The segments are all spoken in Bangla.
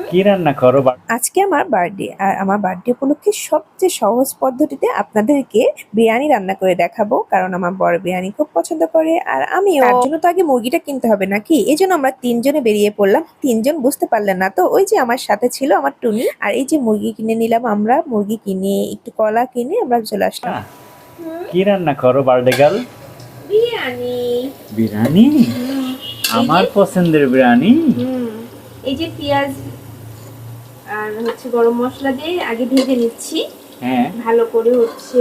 কি রান্না করো? আজকে আমার বার্থডে, আর আমার বার্থডে উপলক্ষে সবচেয়ে সহজ পদ্ধতিতে আপনাদেরকে বিরিয়ানি রান্না করে দেখাবো। কারণ আমার বড় বিরিয়ানি খুব পছন্দ করে, আর আমিও। তার জন্য তো আগে মুরগিটা কিনতে হবে নাকি, এই জন্য আমরা তিনজনে বেরিয়ে পড়লাম। তিনজন বুঝতে পারলেন না তো, ওই যে আমার সাথে ছিল আমার টুনি, আর এই যে মুরগি কিনে নিলাম। আমরা মুরগি কিনে একটু কলা কিনে আমরা চলে আসলাম। কি রান্না করো বার্থডে গার্ল? বিরিয়ানি। বিরিয়ানি? আমার পছন্দের বিরিয়ানি। এই যে পেঁয়াজ আর হচ্ছে গরম মশলা দিয়ে আগে ভেজে নিচ্ছি। হ্যাঁ, ভালো করে হচ্ছে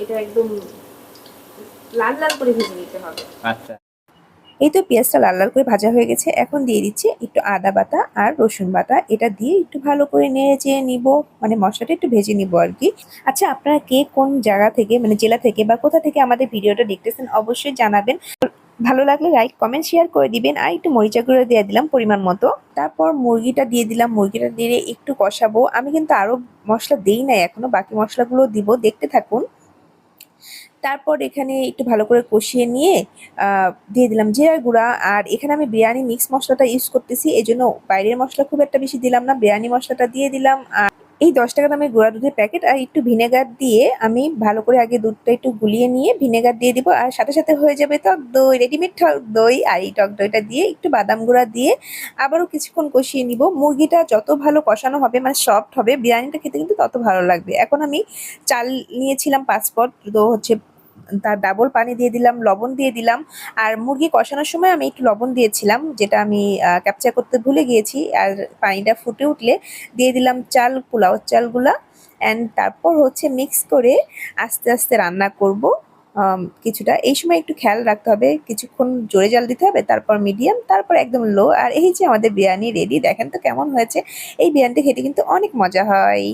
এটা একদম লাল লাল করে ভেজে নিতে হবে। আচ্ছা। এই তো পেঁয়াজটা লাল লাল করে ভাজা হয়ে গেছে, এখন দিয়ে দিচ্ছি একটু আদা বাটা আর রসুন বাটা। এটা দিয়ে একটু ভালো করে নেড়ে চেড়ে নিব, মানে মশলাটা একটু ভেজে নিব আর কি। আচ্ছা, আপনারা কে কোন জায়গা থেকে, মানে জেলা থেকে বা কোথা থেকে আমাদের ভিডিওটা দেখতেছেন অবশ্যই জানাবেন। ভালো লাগলে লাইক কমেন্ট শেয়ার করে দিবেন, আর একটু মরিচা গুঁড়ো দিয়ে দিলাম পরিমাণ মতো। তারপর মুরগিটা দিয়ে দিলাম, মুরগিটা দিয়ে একটু কষাবো। আমি কিন্তু আরো মশলা দেই নাই এখনো, বাকি মশলাগুলো দিব, দেখতে থাকুন। তারপর এখানে একটু ভালো করে কষিয়ে নিয়ে দিয়ে দিলাম জিরার গুঁড়া। আর এখানে আমি বিরিয়ানি মিক্স মশলাটা ইউজ করতেছি, এই জন্য বাইরের মশলা খুব একটা বেশি দিলাম না, বিরিয়ানি মশলাটা দিয়ে দিলাম। আর এই 10 টাকা দামের গুঁড়া দুধের প্যাকেট আর একটু ভিনেগার দিয়ে আমি ভালো করে আগে দুধটা একটু গুলিয়ে নিয়ে ভিনেগার দিয়ে দিব। আর সাথে সাথে হয়ে যাবে টক দই, রেডিমেড টক দই। আর এই টক দইটা দিয়ে একটু বাদাম গুঁড়া দিয়ে আবারও কিছুক্ষণ কষিয়ে নিব। মুরগিটা যত ভালো কষানো হবে, মানে সফট হবে, বিরিয়ানিটা খেতে কিন্তু তত ভালো লাগবে। এখন আমি চাল নিয়েছিলাম 5 পট, তো হচ্ছে তার ডাবল পানি দিয়ে দিলাম, লবণ দিয়ে দিলাম। আর মুরগি কষানোর সময় আমি একটু লবণ দিয়েছিলাম, যেটা আমি ক্যাপচার করতে ভুলে গিয়েছি। আর পানিটা ফুটে উঠলে দিয়ে দিলাম চাল, পোলাও চালগুলা। অ্যান্ড তারপর হচ্ছে মিক্স করে আস্তে আস্তে রান্না করব। কিছুটা এই সময় একটু খেয়াল রাখতে হবে, কিছুক্ষণ জোরে জাল দিতে হবে, তারপর মিডিয়াম, তারপর একদম লো। আর এই যে আমাদের বিরিয়ানি রেডি, দেখেন তো কেমন হয়েছে। এই বিরিয়ানিটা খেতে কিন্তু অনেক মজা হয়।